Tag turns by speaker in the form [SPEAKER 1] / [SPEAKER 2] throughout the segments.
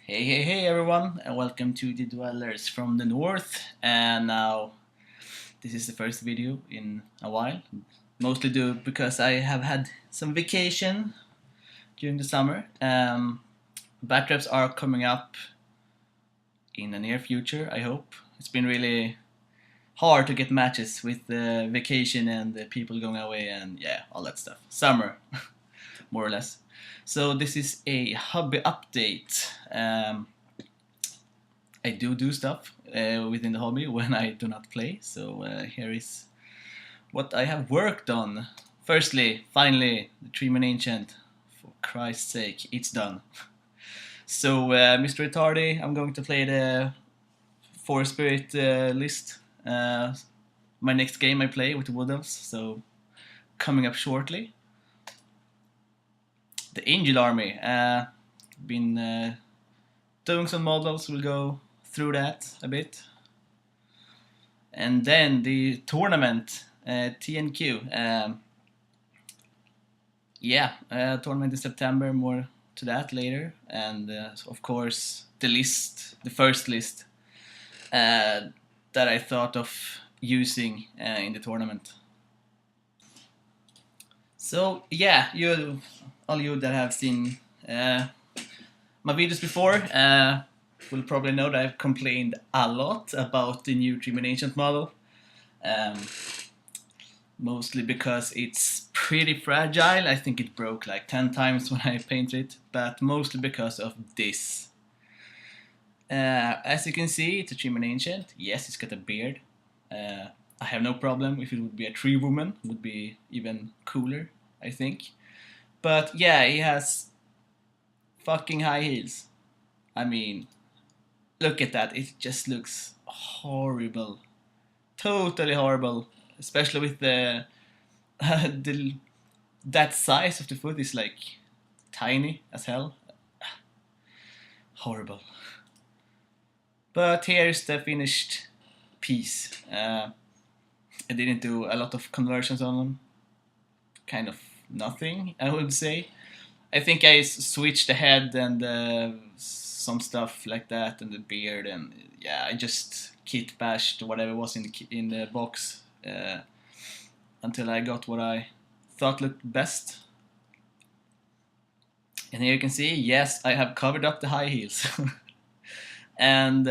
[SPEAKER 1] Hey everyone, and welcome to the Dwellers from the North. And now, this is the first video in a while, mostly due because I have had some vacation during the summer. Bat reps are coming up in the near future, I hope. It's been really hard to get matches with the vacation and the people going away and yeah, all that stuff. Summer, more or less. So this is a hobby update. I do stuff within the hobby when I do not play. So here is what I have worked on. Firstly, finally, the Treeman Ancient. For Christ's sake, it's done. So, Mr. Retardy, I'm going to play the Forest Spirit list. My next game I play with the Wood Elves, so coming up shortly. The Angel Army. Been doing some models, we'll go through that a bit. And then the tournament, TNQ. Tournament in September, more to that later. And of course, the first list that I thought of using in the tournament. So yeah, all you that have seen my videos before will probably know that I've complained a lot about the new Treeman Ancient model. Mostly because it's pretty fragile. I think it broke like 10 times when I painted it, but mostly because of this. As you can see, it's a Treeman Ancient. Yes, it's got a beard. I have no problem if it would be a tree woman. It would be even cooler, I think. But yeah, he has fucking high heels. I mean, look at that. It just looks horrible. Totally horrible. Especially with the that size of the foot is like tiny as hell. Horrible. But here's the finished piece. I didn't do a lot of conversions on them. Kind of nothing, I would say. I think I switched the head and some stuff like that, and the beard, and yeah, I just kit bashed whatever was in the box until I got what I thought looked best. And here you can see, yes, I have covered up the high heels. And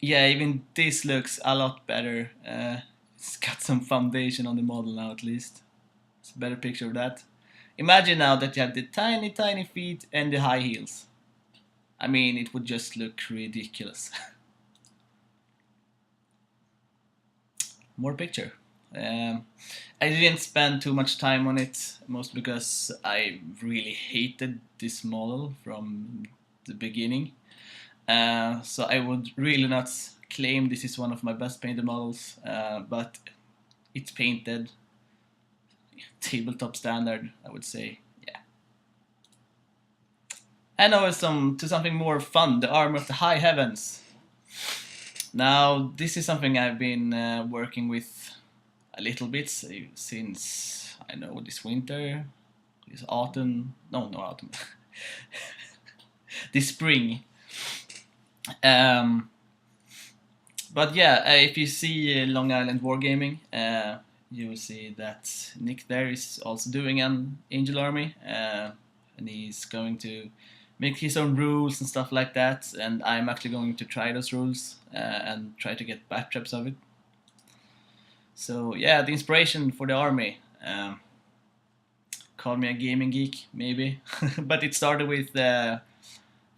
[SPEAKER 1] yeah, even this looks a lot better. It's got some foundation on the model now, at least. It's a better picture of that. Imagine now that you have the tiny feet and the high heels. I mean, it would just look ridiculous. More picture. I didn't spend too much time on it, mostly because I really hated this model from the beginning. So I would really not claim this is one of my best painted models, but it's painted tabletop standard, I would say. Yeah. And now to something more fun, the Army of the High Heavens. Now, this is something I've been working with a little bit since, I know, this winter, this autumn, no autumn, this spring. But yeah, if you see Long Island Wargaming, you will see that Nick there is also doing an Angel Army, and he's going to make his own rules and stuff like that, and I'm actually going to try those rules and try to get bat traps of it. So yeah, the inspiration for the army, call me a gaming geek maybe, but it started with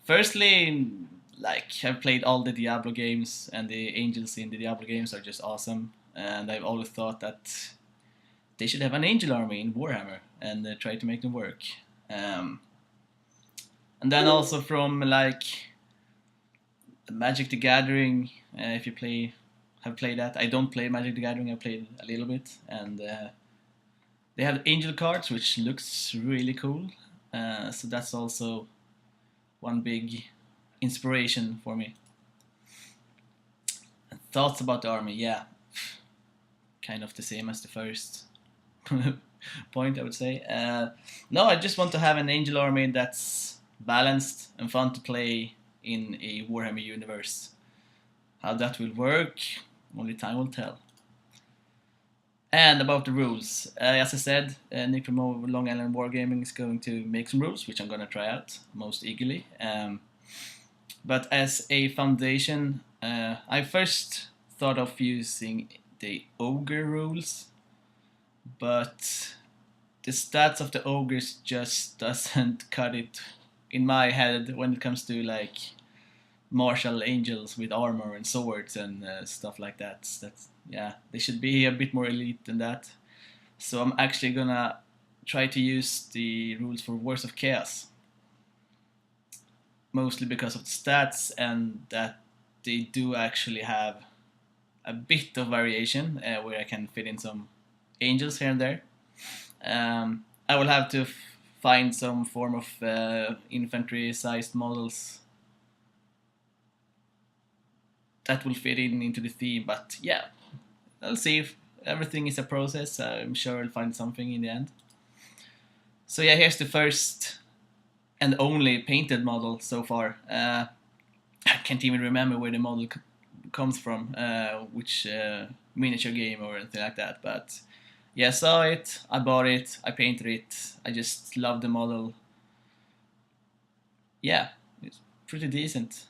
[SPEAKER 1] firstly, like, I've played all the Diablo games, and the angels in the Diablo games are just awesome, and I've always thought that they should have an angel army in Warhammer and try to make them work. And then also from like Magic the Gathering, if you have played that. I don't play Magic the Gathering, I played a little bit, and they have angel cards, which looks really cool. So that's also one big inspiration for me. And thoughts about the army, yeah, kind of the same as the first point, I would say. No, I just want to have an angel army that's balanced and fun to play in a Warhammer universe. How that will work, only time will tell. And about the rules, as I said, Nick from Long Island Wargaming is going to make some rules, which I'm going to try out most eagerly. But as a foundation, I first thought of using the Ogre rules, but the stats of the Ogres just doesn't cut it in my head when it comes to like martial angels with armor and swords and stuff like that. Yeah, they should be a bit more elite than that. So I'm actually gonna try to use the rules for Wars of Chaos, mostly because of the stats and that they do actually have a bit of variation where I can fit in some angels here and there. I will have to find some form of infantry-sized models that will fit into the theme, but yeah, I'll see. If everything is a process, I'm sure I'll find something in the end. So yeah, here's the first and only painted model so far. I can't even remember where the model comes from, which miniature game or anything like that, but yeah, I saw it, I bought it, I painted it, I just love the model. Yeah, it's pretty decent.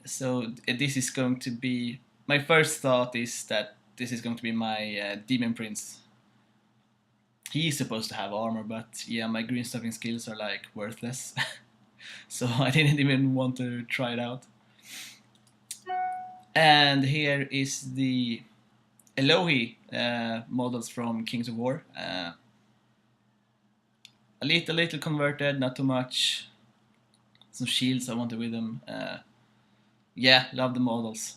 [SPEAKER 1] So this is going to be, my first thought is that this is going to be my Demon Prince. He's supposed to have armor, but yeah, my green stuffing skills are like worthless. So I didn't even want to try it out. And here is the Elohi models from Kings of War. A little converted, not too much. Some shields I wanted with them. Yeah, love the models.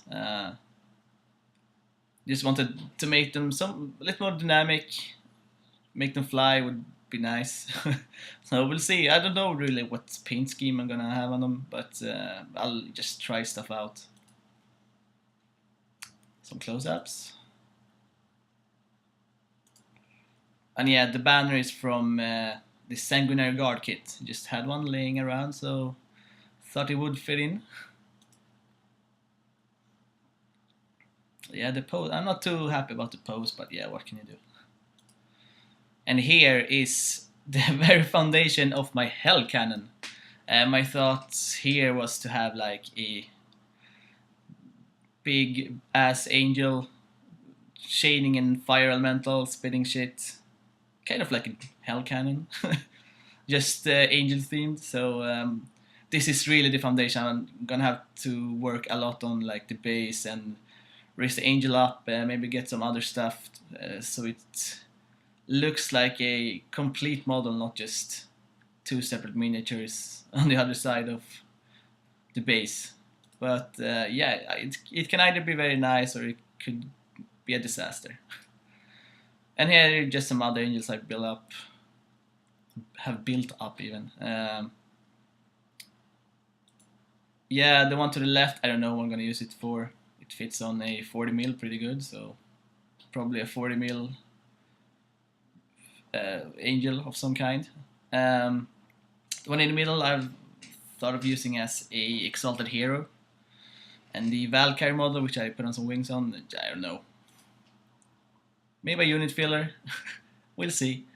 [SPEAKER 1] Just wanted to make them a little more dynamic. Make them fly would be nice. So we'll see. I don't know really what paint scheme I'm gonna have on them, but I'll just try stuff out. Some close-ups. And yeah, the banner is from the Sanguinary Guard kit. Just had one laying around, so thought it would fit in. Yeah, the pose. I'm not too happy about the pose, but yeah, what can you do? And here is the very foundation of my Hell Cannon. My thoughts here was to have like a big ass angel shading in fire elemental, spitting shit, kind of like a Hell Cannon, just angel themed. So this is really the foundation. I'm gonna have to work a lot on like the base and raise the angel up, maybe get some other stuff, so it looks like a complete model, not just two separate miniatures on the other side of the base. But yeah, it can either be very nice or it could be a disaster. And here are just some other angels I have built up even. Yeah, the one to the left, I don't know what I'm gonna use it for. It fits on a 40 mil pretty good, so probably a 40 mil angel of some kind. The one in the middle I've thought of using as a exalted hero, and the Valkyrie model, which I put on some wings on, I don't know, maybe a unit filler. We'll see.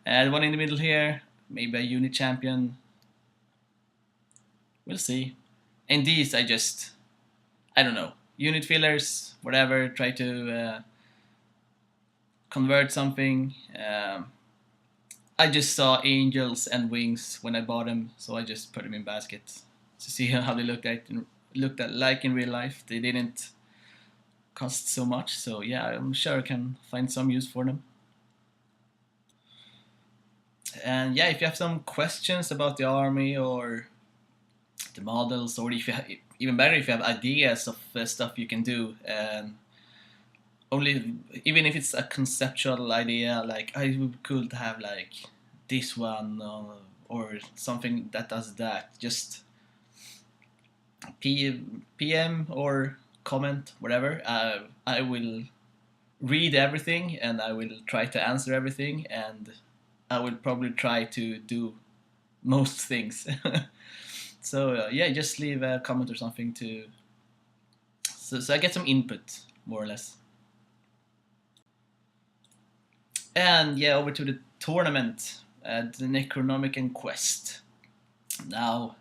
[SPEAKER 1] The one in the middle here, maybe a unit champion. We'll see. And these I don't know, unit fillers, whatever, try to convert something. I just saw angels and wings when I bought them, so I just put them in baskets to see how they looked like in real life. They didn't cost so much, so yeah, I'm sure I can find some use for them. And yeah, if you have some questions about the army or the models, or if you have, even better, if you have ideas of stuff you can do, only even if it's a conceptual idea, like it would be cool to have like this one or something that does that, just PM or comment, whatever. I will read everything and I will try to answer everything, and I will probably try to do most things. So yeah, just leave a comment or something to so I get some input, more or less. And yeah, over to the tournament, the Necronomicon Quest. Now,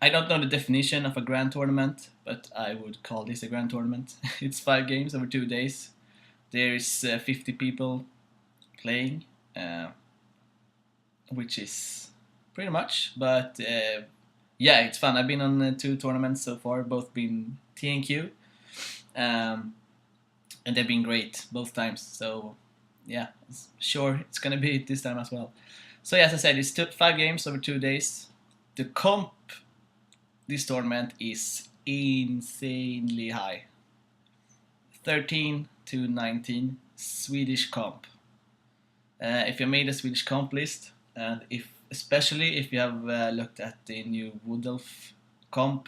[SPEAKER 1] I don't know the definition of a grand tournament, but I would call this a grand tournament. It's 5 games over 2 days. There's 50 people playing, which is pretty much. But yeah, it's fun. I've been on 2 tournaments so far, both been TNQ, and they've been great both times. So yeah, sure it's gonna be this time as well. So yeah, as I said, it's 5 games over 2 days. The comp this tournament is insanely high. 13 to 19 Swedish comp. If you made a Swedish comp list, and especially if you have looked at the new Wood Elf comp,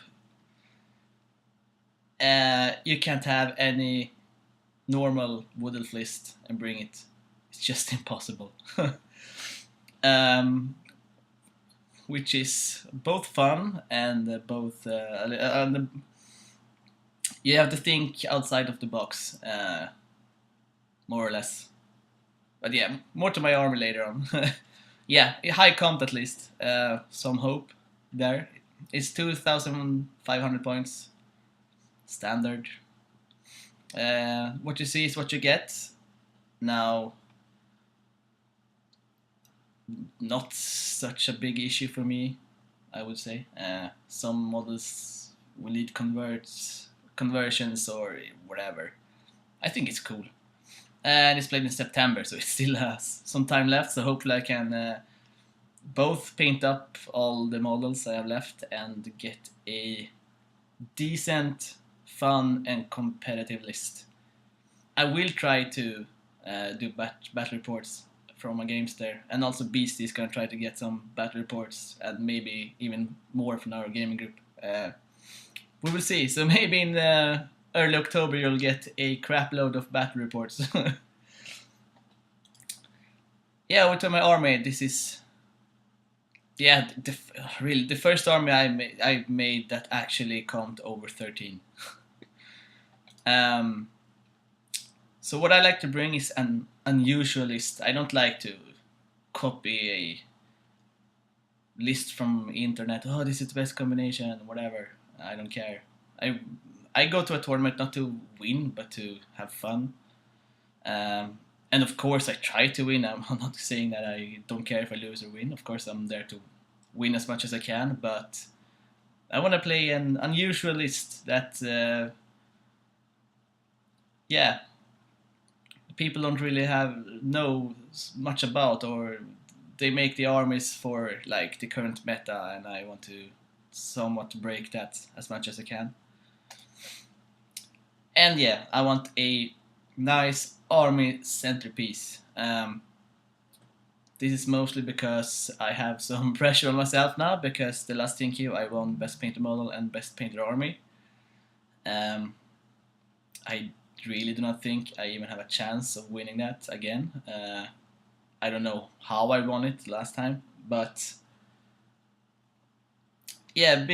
[SPEAKER 1] you can't have any normal Wood Elf list and bring it. It's just impossible. Which is both fun and both you have to think outside of the box, more or less. But yeah, more to my army later on. Yeah, high comp at least. Some hope there. It's 2,500 points. Standard. What you see is what you get. Now, not such a big issue for me, I would say. Some models will need conversions or whatever. I think it's cool. And it's played in September, so it still has some time left. So hopefully I can both paint up all the models I have left and get a decent, fun, and competitive list. I will try to do battle reports from my games there, and also Beastie is gonna try to get some battle reports and maybe even more from our gaming group. We will see. So maybe in early October you'll get a crap load of battle reports. Yeah, over to my army. This is really the first army I made that actually comped over 13. So what I like to bring is an unusual list. I don't like to copy a list from internet. Oh, this is the best combination, whatever. I don't care. I go to a tournament not to win, but to have fun. And of course, I try to win. I'm not saying that I don't care if I lose or win. Of course, I'm there to win as much as I can. But I want to play an unusual list that, yeah, people don't really know much about, or they make the armies for like the current meta, and I want to somewhat break that as much as I can. And yeah, I want a nice army centerpiece. This is mostly because I have some pressure on myself now, because the last TNQ I won Best Painted Model and Best Painted Army. I really do not think I even have a chance of winning that again. I don't know how I won it last time, but yeah,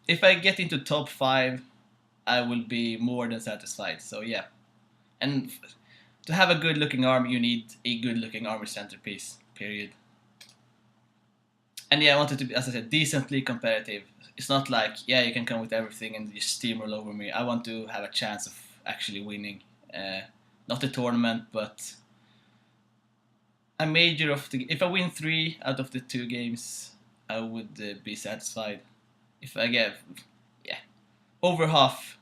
[SPEAKER 1] if I get into top 5, I will be more than satisfied. So yeah, and to have a good looking army, you need a good looking army centerpiece, period. And yeah, I want it to be, as I said, decently competitive. It's not like, yeah, you can come with everything and just steamroll over me. I want to have a chance of actually winning. Not the tournament, but a major of the. If I win 3 out of the 2 games, I would be satisfied. If I get, yeah, over half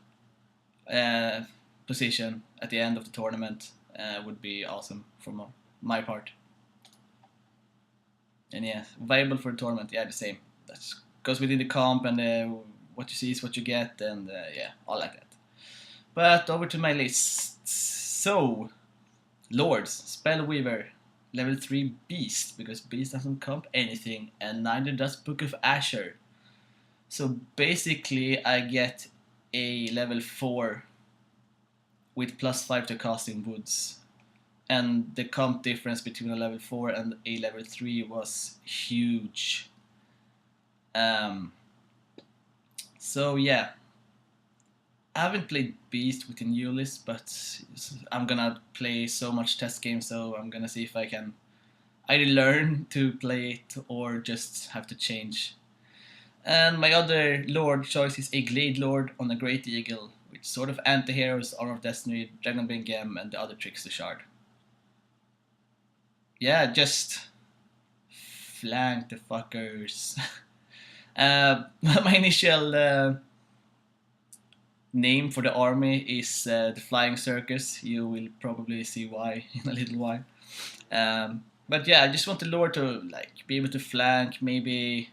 [SPEAKER 1] position at the end of the tournament, would be awesome for my part. And yeah, viable for the tournament, yeah, the same. That goes within the comp, and what you see is what you get, and yeah, all like that. But over to my list. So, Lords, Spellweaver, level 3 Beast, because Beast doesn't comp anything, and neither does Book of Asher. So basically, I get a level 4 with +5 to casting woods. and the comp difference between a level 4 and a level 3 was huge. So yeah, I haven't played Beast with the new list, but I'm gonna play so much test games, so I'm gonna see if I can either learn to play it or just have to change. And my other Lord choice is a Glade Lord on a Great Eagle, with sort of anti-heroes, Armor of Destiny, Dragonbane Gem, and the other Trickster Shard. Yeah, just flank the fuckers. My initial name for the army is the Flying Circus. You will probably see why in a little while. But yeah, I just want the Lord to like be able to flank, maybe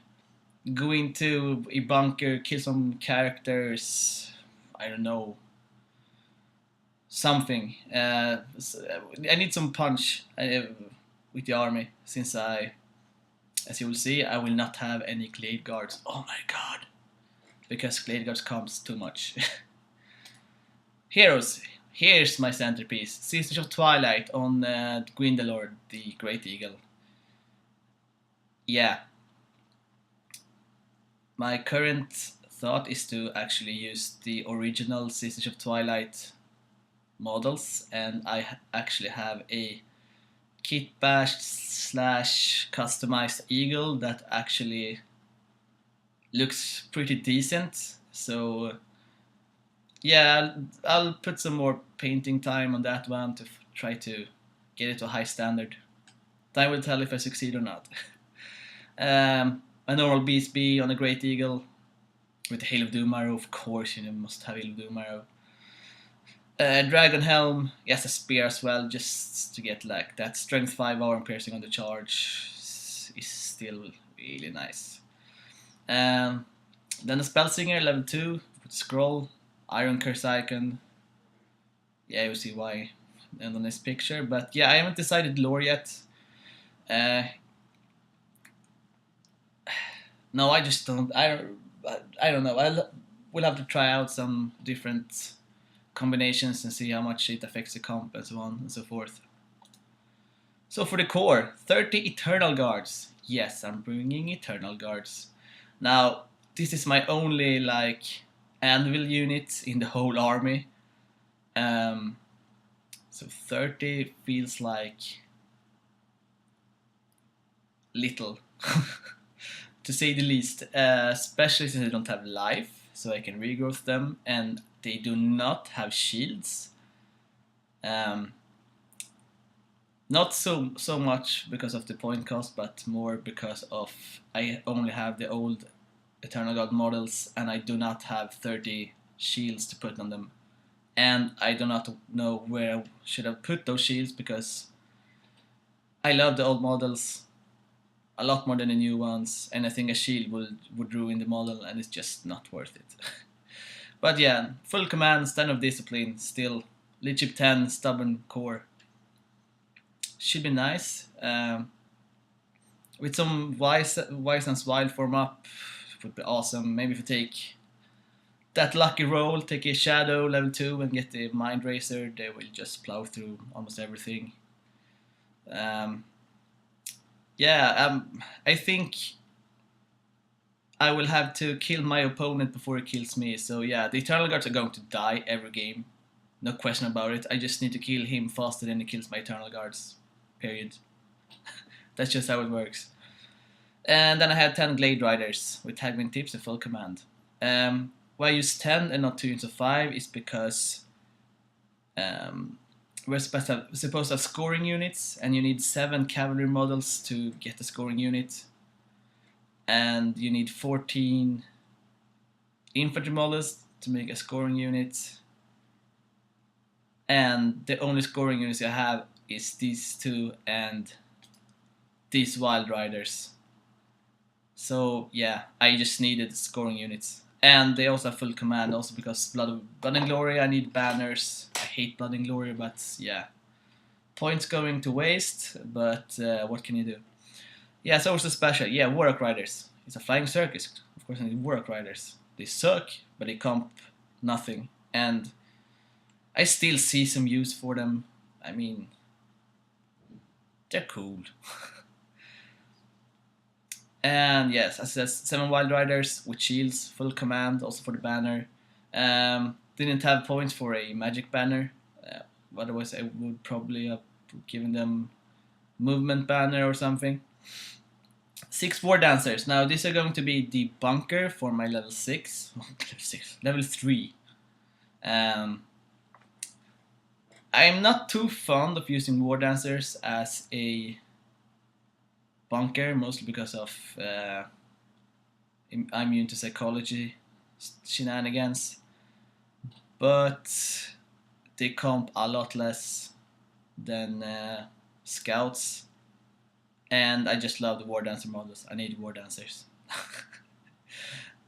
[SPEAKER 1] go into a bunker, kill some characters. I don't know, something. I need some punch with the army, since as you will see, I will not have any Glade Guards. Oh my god, because Glade Guards comes too much. Heroes. Here's my centerpiece, Sisters of Twilight on Gwyndalor, the Great Eagle. Yeah. My current thought is to actually use the original Sisters of Twilight models, and I actually have a kit bashed / customized eagle that actually looks pretty decent. So yeah, I'll put some more painting time on that one to try to get it to a high standard. Time will tell if I succeed or not. A normal Beast B on a Great Eagle with the Hail of Doom arrow, of course, you must have Hail of Doom arrow. Dragon Helm, yes, a spear as well, just to get like that strength 5 armor piercing on the charge is still really nice. Then a Spellsinger, level 2, with scroll, Iron Curse icon. Yeah, you see why and on this picture, but yeah, I haven't decided lore yet. No, I just don't. I don't know. We'll have to try out some different combinations and see how much it affects the comp and so on and so forth. So for the core, 30 Eternal Guards. Yes, I'm bringing Eternal Guards. Now, this is my only like anvil unit in the whole army. So 30 feels like little, to say the least. Especially since I don't have life, so I can regrowth them, and they do not have shields. Not so much because of the point cost, but more because of I only have the old Eternal God models, and I do not have 30 shields to put on them. And I do not know where I should have put those shields, because I love the old models a lot more than the new ones, and I think a shield would ruin the model, and it's just not worth it. But yeah, full command, stand of discipline, still leadership 10, stubborn core. Should be nice. With some Wise and Wild form up, would be awesome. Maybe if you take that lucky roll, take a Shadow level 2 and get the Mind Racer, they will just plow through almost everything. I think I will have to kill my opponent before he kills me. So yeah, the Eternal Guards are going to die every game. No question about it. I just need to kill him faster than he kills my Eternal Guards. Period. That's just how it works. And then I had 10 Glade Riders with Tagwind Tips and full command. Why I use 10 and not 2 units of 5 is because we're supposed to have scoring units, and you need 7 cavalry models to get the scoring unit, and you need 14 infantry models to make a scoring unit, and the only scoring units I have is these 2 and these Wild Riders. So yeah, I just needed scoring units. And they also have full command, also because Blood and Glory, I need banners. I hate Blood and Glory, but yeah. Points going to waste, but what can you do? Yeah, so also special. Yeah, Warlock Riders. It's a flying circus. Of course I need Warlock Riders. They suck, but they comp nothing. And I still see some use for them. I mean, they're cool. And yes, as I said, 7 Wild Riders with shields, full command, also for the banner. Didn't have points for a magic banner, otherwise I would probably have given them movement banner or something. 6 War Dancers. Now these are going to be the bunker for my level 6. Level 3. I'm not too fond of using War Dancers as a bunker, mostly because of I'm immune to psychology shenanigans, but they comp a lot less than scouts, and I just love the War Dancer models. I need War Dancers.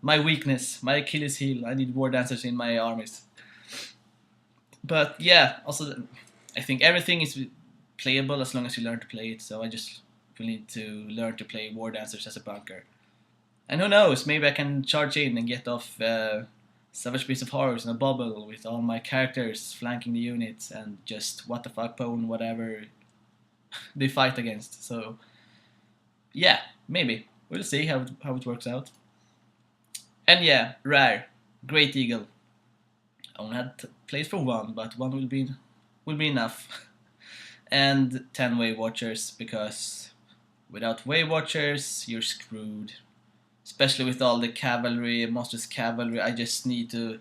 [SPEAKER 1] My weakness, my Achilles heel. I need War Dancers in my armies. But yeah, also I think everything is playable as long as you learn to play it. So I just will need to learn to play War Dancers as a bunker. And who knows, maybe I can charge in and get off Savage Beasts of Horrors in a bubble with all my characters flanking the units and just what the fuck pwn whatever they fight against. So yeah, maybe. We'll see how it works out. And yeah, rare, Great Eagle. I only had place for one, but one will be enough. And 10 Wave Watchers, because without Wave Watchers you're screwed. Especially with all the cavalry, monstrous cavalry, I just need to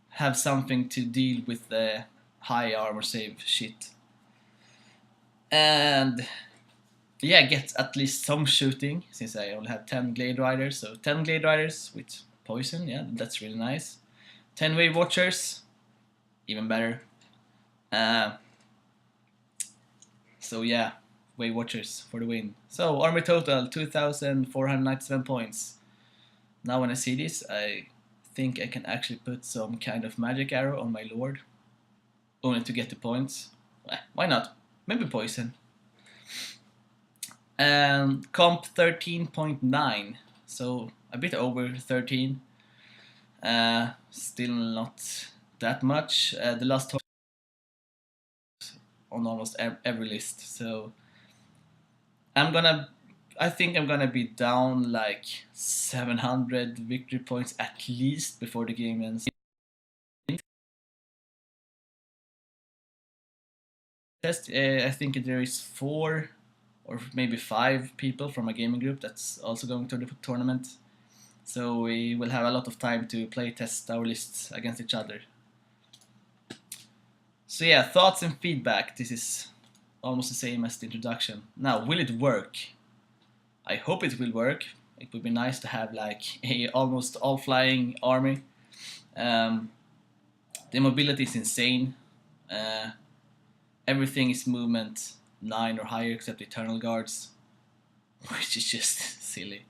[SPEAKER 1] have something to deal with the high armor save shit. And yeah, get at least some shooting, since I only have 10 Glade Riders. So 10 Glade Riders with poison, yeah, that's really nice. 10 Wave Watchers, even better. So yeah, Wave Watchers for the win. So army total 2,497 points. Now when I see this, I think I can actually put some kind of magic arrow on my lord, only to get the points. Why not? Maybe poison. And comp 13.9, so a bit over 13. Still not that much. The last on almost every list, so I think I'm gonna be down like 700 victory points at least before the game ends. I think there is 4 or maybe 5 people from a gaming group that's also going to the tournament, so we will have a lot of time to play test our lists against each other. So yeah, thoughts and feedback. This is almost the same as the introduction. Now, will it work? I hope it will work. It would be nice to have like a almost all flying army. The mobility is insane. Everything is movement 9 or higher except Eternal Guards, which is just silly.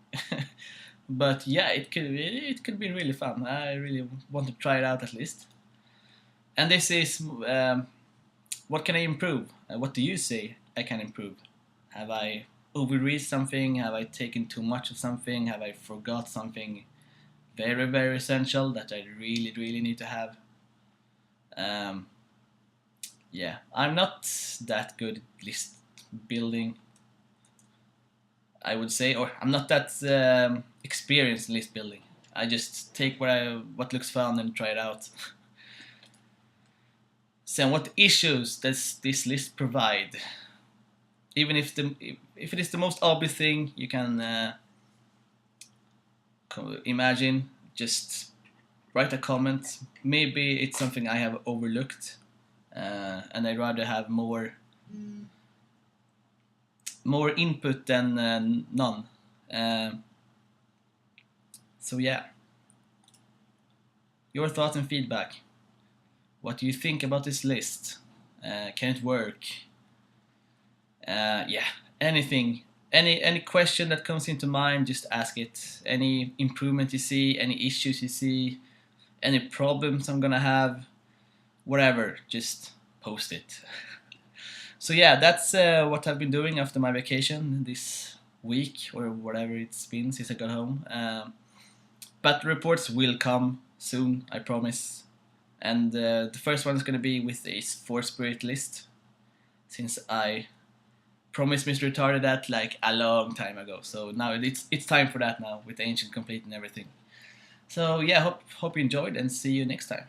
[SPEAKER 1] But yeah, it could be really fun. I really want to try it out at least. And this is what can I improve? What do you say I can improve? Have I overread something? Have I taken too much of something? Have I forgot something very, very essential that I really, really need to have? Yeah, I'm not that good at list building, I would say, or I'm not that experienced in list building. I just take what looks fun and try it out. So what issues does this list provide? Even if it is the most obvious thing you can imagine, just write a comment. Maybe it's something I have overlooked, and I'd rather have more input than none. So yeah, your thoughts and feedback. What do you think about this list? Can it work? Yeah, anything, any question that comes into mind, just ask it. Any improvement you see, any issues you see, any problems I'm gonna have, whatever, just post it. So yeah, that's what I've been doing after my vacation this week or whatever it's been since I got home. But reports will come soon, I promise. And the first one is going to be with a Force Spirit list, since I promised Mr. Retarded that like a long time ago. So now it's time for that now with Ancient Complete and everything. So yeah, hope you enjoyed and see you next time.